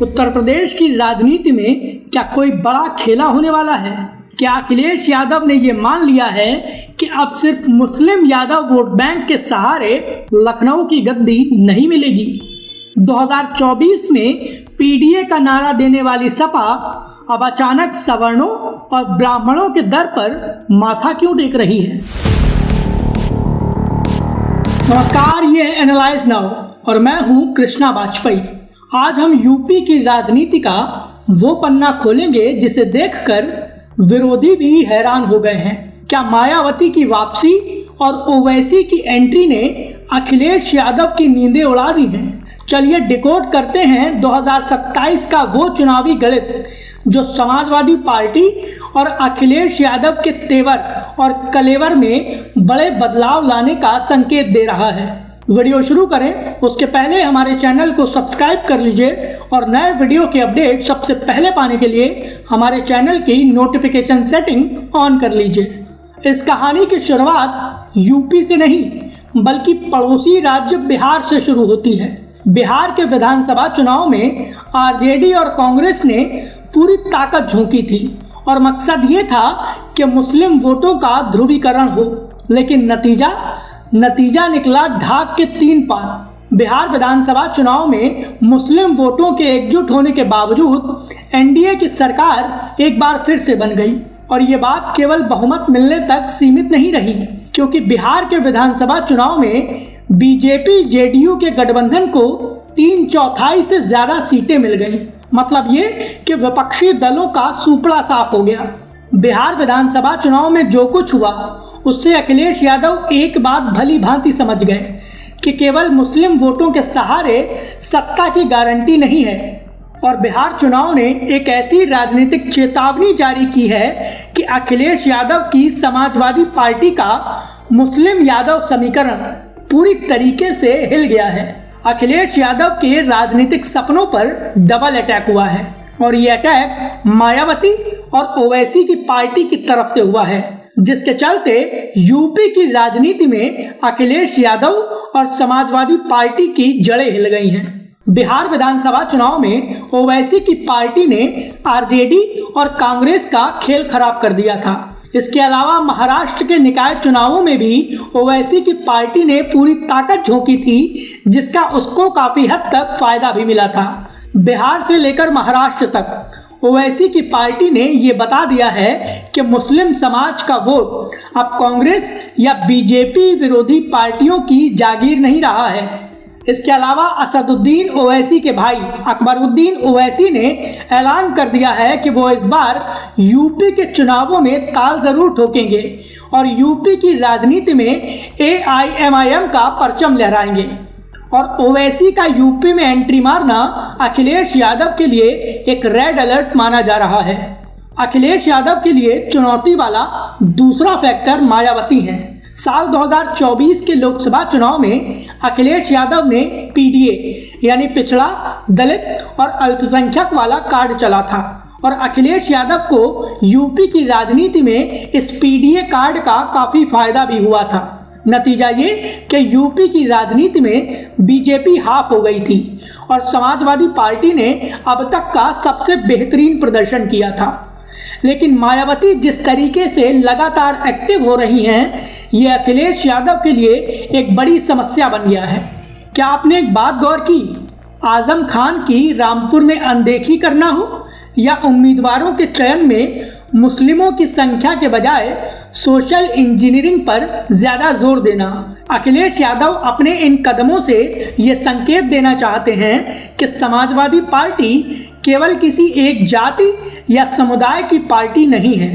उत्तर प्रदेश की राजनीति में क्या कोई बड़ा खेला होने वाला है? क्या अखिलेश यादव ने ये मान लिया है कि अब सिर्फ मुस्लिम यादव वोट बैंक के सहारे लखनऊ की गद्दी नहीं मिलेगी? 2024 में पीडीए का नारा देने वाली सपा अब अचानक सवर्णों और ब्राह्मणों के दर पर माथा क्यों टेक रही है? नमस्कार, ये है एनालाइज नाउ और मैं हूं कृष्णा वाजपेयी। आज हम यूपी की राजनीति का वो पन्ना खोलेंगे जिसे देखकर विरोधी भी हैरान हो गए हैं। क्या मायावती की वापसी और ओवैसी की एंट्री ने अखिलेश यादव की नींदें उड़ा दी हैं? चलिए डिकोड करते हैं 2027 का वो चुनावी गणित जो समाजवादी पार्टी और अखिलेश यादव के तेवर और कलेवर में बड़े बदलाव लाने का संकेत दे रहा है। वीडियो शुरू करें उसके पहले हमारे चैनल को सब्सक्राइब कर लीजिए और नए वीडियो के अपडेट सबसे पहले पाने के लिए हमारे चैनल की नोटिफिकेशन सेटिंग ऑन कर लीजिए। इस कहानी की शुरुआत यूपी से नहीं बल्कि पड़ोसी राज्य बिहार से शुरू होती है। बिहार के विधानसभा चुनाव में आरजेडी और कांग्रेस ने पूरी ताकत झोंकी थी और मकसद ये था कि मुस्लिम वोटों का ध्रुवीकरण हो, लेकिन नतीजा निकला ढाक के 3 पार। बिहार विधानसभा चुनाव में मुस्लिम वोटों के एकजुट होने के बावजूद एनडीए की सरकार एक बार फिर से बन गई और ये बात केवल बहुमत मिलने तक सीमित नहीं रही, क्योंकि बिहार के विधानसभा चुनाव में बीजेपी जेडीयू के गठबंधन को 3/4 से ज्यादा सीटें मिल गई। मतलब ये कि विपक्षी दलों का सुपड़ा साफ हो गया। बिहार विधानसभा चुनाव में जो कुछ हुआ उससे अखिलेश यादव एक बात भली भांति समझ गए कि केवल मुस्लिम वोटों के सहारे सत्ता की गारंटी नहीं है और बिहार चुनाव ने एक ऐसी राजनीतिक चेतावनी जारी की है कि अखिलेश यादव की समाजवादी पार्टी का मुस्लिम यादव समीकरण पूरी तरीके से हिल गया है। अखिलेश यादव के राजनीतिक सपनों पर डबल अटैक हुआ है और ये अटैक मायावती और ओवैसी की पार्टी की तरफ से हुआ है, जिसके चलते यूपी की राजनीति में अखिलेश यादव और समाजवादी पार्टी की जड़ें हिल गई हैं। बिहार विधानसभा चुनाव में ओवैसी की पार्टी ने आरजेडी और कांग्रेस का खेल खराब कर दिया था। इसके अलावा महाराष्ट्र के निकाय चुनावों में भी ओवैसी की पार्टी ने पूरी ताकत झोंकी थी, जिसका उसको काफी हद तक फायदा भी मिला था। बिहार से लेकर महाराष्ट्र तक ओवैसी की पार्टी ने ये बता दिया है कि मुस्लिम समाज का वोट अब कांग्रेस या बीजेपी विरोधी पार्टियों की जागीर नहीं रहा है। इसके अलावा असदुद्दीन ओवैसी के भाई अकबरुद्दीन ओवैसी ने ऐलान कर दिया है कि वो इस बार यूपी के चुनावों में ताल जरूर ठोकेंगे और यूपी की राजनीति में AIMIM का परचम लहराएंगे। और ओवैसी का यूपी में एंट्री मारना अखिलेश यादव के लिए एक रेड अलर्ट माना जा रहा है। अखिलेश यादव के लिए चुनौती वाला दूसरा फैक्टर मायावती है। साल 2024 के लोकसभा चुनाव में अखिलेश यादव ने पीडीए यानी पिछड़ा, दलित और अल्पसंख्यक वाला कार्ड चला था और अखिलेश यादव को यूपी की राजनीति में इस पीडीए कार्ड का काफी फायदा भी हुआ था। नतीजा ये कि यूपी की राजनीति में बीजेपी हाफ हो गई थी और समाजवादी पार्टी ने अब तक का सबसे बेहतरीन प्रदर्शन किया था। लेकिन मायावती जिस तरीके से लगातार एक्टिव हो रही हैं, ये अखिलेश यादव के लिए एक बड़ी समस्या बन गया है। क्या आपने एक बात गौर की? आजम खान की रामपुर में अनदेखी करना हो या उम्मीदवारों के चयन में मुस्लिमों की संख्या के बजाय सोशल इंजीनियरिंग पर ज्यादा जोर देना, अखिलेश यादव अपने इन कदमों से ये संकेत देना चाहते हैं कि समाजवादी पार्टी केवल किसी एक जाति या समुदाय की पार्टी नहीं है।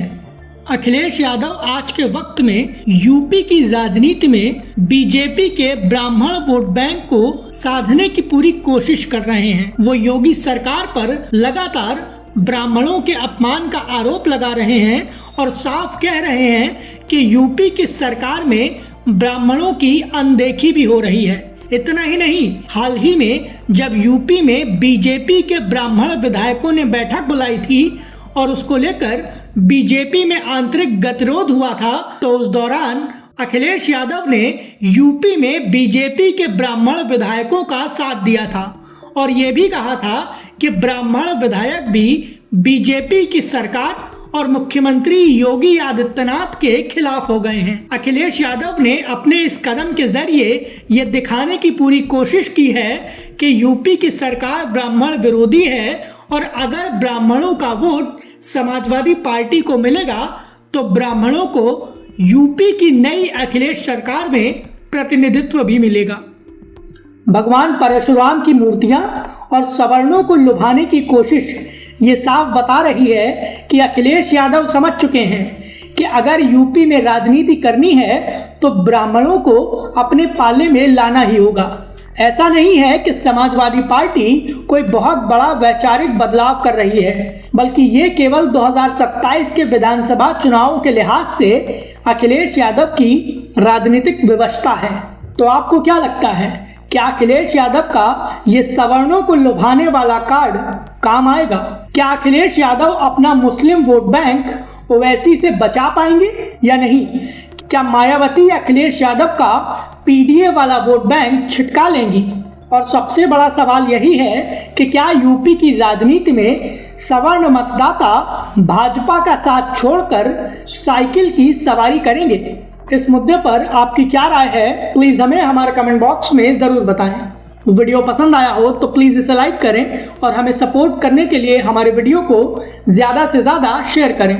अखिलेश यादव आज के वक्त में यूपी की राजनीति में बीजेपी के ब्राह्मण वोट बैंक को साधने की पूरी कोशिश कर रहे हैं। वो योगी सरकार पर लगातार ब्राह्मणों के अपमान का आरोप लगा रहे हैं और साफ कह रहे हैं कि यूपी की सरकार में ब्राह्मणों की अनदेखी भी हो रही है। इतना ही नहीं, हाल ही में जब यूपी में बीजेपी के ब्राह्मण विधायकों ने बैठक बुलाई थी और उसको लेकर बीजेपी में आंतरिक गतिरोध हुआ था, तो उस दौरान अखिलेश यादव ने यूपी में बीजेपी के ब्राह्मण विधायकों का साथ दिया था और ये भी कहा था कि ब्राह्मण विधायक भी बीजेपी की सरकार और मुख्यमंत्री योगी आदित्यनाथ के खिलाफ हो गए हैं। अखिलेश यादव ने अपने इस कदम के जरिए ये दिखाने की पूरी कोशिश की है कि यूपी की सरकार ब्राह्मण विरोधी है और अगर ब्राह्मणों का वोट समाजवादी पार्टी को मिलेगा तो ब्राह्मणों को यूपी की नई अखिलेश सरकार में प्रतिनिधित्व भी मिलेगा। भगवान परशुराम की मूर्तियां और सवर्णों को लुभाने की कोशिश ये साफ बता रही है कि अखिलेश यादव समझ चुके हैं कि अगर यूपी में राजनीति करनी है तो ब्राह्मणों को अपने पाले में लाना ही होगा। ऐसा नहीं है कि समाजवादी पार्टी कोई बहुत बड़ा वैचारिक बदलाव कर रही है, बल्कि ये केवल 2027 के विधानसभा चुनावों के लिहाज से अखिलेश यादव की राजनीतिक व्यवस्था है। तो आपको क्या लगता है, क्या अखिलेश यादव का ये सवर्णों को लुभाने वाला कार्ड काम आएगा? क्या अखिलेश यादव अपना मुस्लिम वोट बैंक ओवैसी से बचा पाएंगे या नहीं? क्या मायावती अखिलेश यादव का पीडीए वाला वोट बैंक छिटका लेंगी? और सबसे बड़ा सवाल यही है कि क्या यूपी की राजनीति में सवर्ण मतदाता भाजपा का साथ छोड़कर साइकिल की सवारी करेंगे? इस मुद्दे पर आपकी क्या राय है, प्लीज़ हमें हमारे कमेंट बॉक्स में ज़रूर बताएं। वीडियो पसंद आया हो तो प्लीज़ इसे लाइक करें और हमें सपोर्ट करने के लिए हमारे वीडियो को ज़्यादा से ज़्यादा शेयर करें।